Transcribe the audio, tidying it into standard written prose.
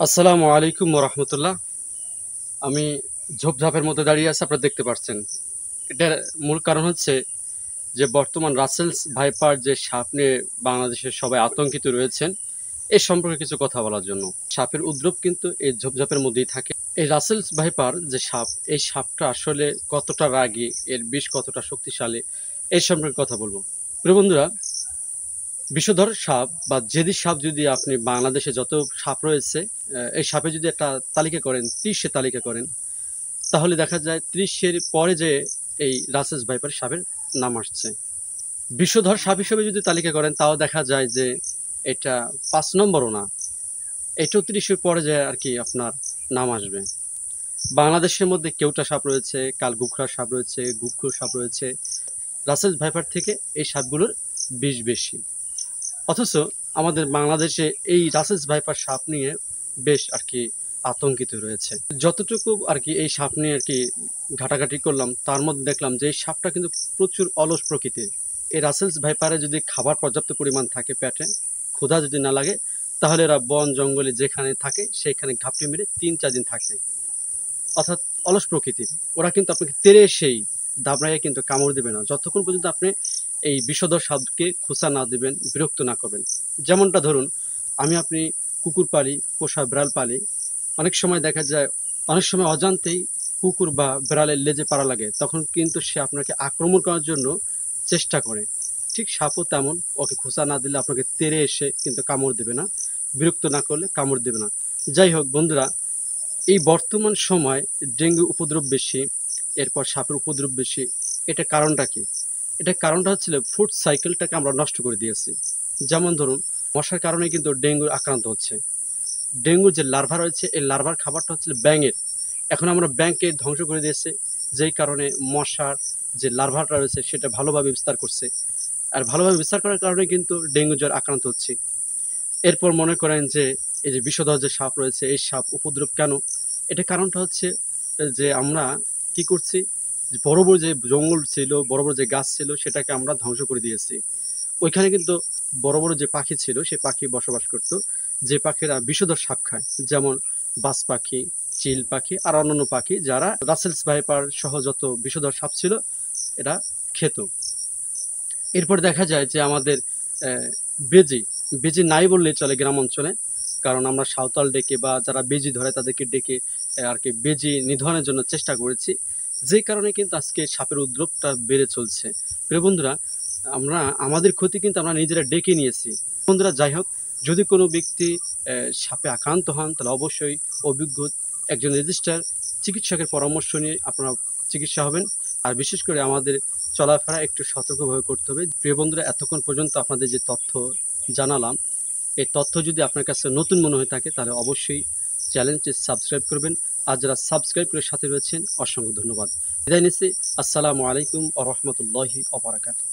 আসসালামু আলাইকুম রহমতুল্লাহ। আমি ঝোপঝাপের মধ্যে দাঁড়িয়ে আছি, আপনারা দেখতে পাচ্ছেন। এটার মূল কারণ হচ্ছে যে বর্তমান রাসেলস ভাইপার যে সাপ নিয়ে বাংলাদেশের সবাই আতঙ্কিত রয়েছেন, এ সম্পর্কে কিছু কথা বলার জন্য। সাপের উদ্রব কিন্তু এই ঝোপঝাপের মধ্যেই থাকে। এই রাসেলস ভাইপার যে সাপ, এই সাপটা আসলে কতটা রাগী, এর বিষ কতটা শক্তিশালী, এই সম্পর্কে কথা বলবো। প্রিয় বন্ধুরা, বিষধর সাপ বা জেদি সাপ যদি আপনি বাংলাদেশে যত সাপ রয়েছে, এই সাপে যদি একটা তালিকা করেন, 30 তালিকা করেন, তাহলে দেখা যায় 30 পরে যে এই রাসেলস ভাইপার সাপের নাম আসছে। বিষধর সাপ হিসেবে যদি তালিকা করেন, তাও দেখা যায় যে এটা 5 নম্বরও না, এটাও 30 পরে যে আর কি আপনার নাম আসবে। বাংলাদেশের মধ্যে কেউটা সাপ রয়েছে, কালগুখরা সাপ রয়েছে, গুক্ষু সাপ রয়েছে। রাসেলস ভাইপার থেকে এই সাপগুলোর বিষ বেশি। অথচ আমাদের বাংলাদেশে এই রাসেলস ভাইপার সাপ নিয়ে বেশ আর কি আতঙ্কিত রয়েছে। যতটুকু আর কি এই সাপ নিয়ে আর কি ঘাটাঘাটি করলাম, তার মধ্যে দেখলাম যে এই সাপটা কিন্তু প্রচুর অলস প্রকৃতির। এই রাসেলস ভাইপারে যদি খাবার পর্যাপ্ত পরিমাণ থাকে পেটে, ক্ষুধা যদি না লাগে, তাহলে এরা বন জঙ্গলে যেখানে থাকে সেখানে ঘাপটি মেরে 3-4 দিন থাকে। অর্থাৎ অলস প্রকৃতির। ওরা কিন্তু আপনাকে তেড়ে এসেই দাবড়াইয়ে কিন্তু কামড় দেবে না, যতক্ষণ পর্যন্ত আপনি এই বিষধর সাপকে খোঁচা না দিবেন, বিরক্ত না করবেন। যেমনটা ধরুন, আপনি কুকুর পালি, পোষা বিড়াল পালি। অনেক সময় দেখা যায়, অনেক সময় অজান্তেই কুকুর বা বিড়ালের লেজে পাড়া লাগে, তখন কিন্তু সে আপনাকে আক্রমণ করার জন্য চেষ্টা করে। ঠিক সাপও তেমন, ওকে খোঁচা না দিলে আপনাকে তেড়ে এসে কিন্তু কামড় দেবে না, বিরক্ত না করলে কামড় দেবে না। যাই হোক বন্ধুরা, এই বর্তমান সময় ডেঙ্গু উপদ্রব বেশি, এরপর সাপের উপদ্রব বেশি। এটা কারণটা কি? এটা কারণটা হচ্ছিল ফুড সাইকেলটাকে আমরা নষ্ট করে দিয়েছি। যেমন ধরুন, মশার কারণে কিন্তু ডেঙ্গুর আক্রান্ত হচ্ছে। ডেঙ্গুর যে লার্ভা রয়েছে, এই লার্ভার খাবারটা হচ্ছিল ব্যাঙের। এখন আমরা ব্যাঙকে ধ্বংস করে দিয়েছে, যেই কারণে মশার যে লার্ভাটা রয়েছে সেটা ভালোভাবে বিস্তার করছে। আর ভালোভাবে বিস্তার করার কারণে কিন্তু ডেঙ্গু জ্বর আক্রান্ত হচ্ছে। এরপর মনে করেন যে এই যে বিষধর যে সাপ রয়েছে, এই সাপ উপদ্রব কেন? এটা কারণটা হচ্ছে যে আমরা কি করছি, বড় বড় যে জঙ্গল ছিল, বড় বড় যে গাছ ছিল, সেটাকে আমরা ধ্বংস করে দিয়েছি। ওইখানে কিন্তু বড় বড় যে পাখি ছিল, সে পাখি বসবাস করত, যে পাখিরা বিষধর সাপ খায়। যেমন বাজ পাখি, চিল পাখি আর অন্যান্য পাখি, যারা রাসেলস ভাইপার সহ যত বিষধর সাপ ছিল এরা খেত। এরপর দেখা যায় যে আমাদের বেজি বেজি নাই বললেই চলে গ্রাম অঞ্চলে। কারণ আমরা সাঁওতাল ডেকে বা যারা বেজি ধরে তাদেরকে ডেকে আর কি বেজি নিধনের জন্য চেষ্টা করেছি, যেই কারণে কিন্তু আজকে সাপের উদ্রবটা বেড়ে চলছে। প্রিয় বন্ধুরা, আমরা আমাদের ক্ষতি কিন্তু আমরা নিজেরা ডেকে নিয়েছি। বন্ধুরা, যাই হোক, যদি কোনো ব্যক্তি সাপে আক্রান্ত হন, তাহলে অবশ্যই অভিজ্ঞ একজন রেজিস্টার চিকিৎসকের পরামর্শ নিয়ে আপনারা চিকিৎসা হবেন। আর বিশেষ করে আমাদের চলাফেরা একটু সতর্কভাবে করতে হবে। প্রিয় বন্ধুরা, এতক্ষণ পর্যন্ত আপনাদের যে তথ্য জানালাম, এই তথ্য যদি আপনার কাছে নতুন মনে হয়ে থাকে, তাহলে অবশ্যই চ্যানেলটি সাবস্ক্রাইব করবেন। আর যারা সাবস্ক্রাইব করে সাথে রয়েছেন, অসংখ্য ধন্যবাদ। বিদায় নিচ্ছি। আসসালামু আলাইকুম ওয়া রাহমাতুল্লাহি ওয়া বারাকাতুহু।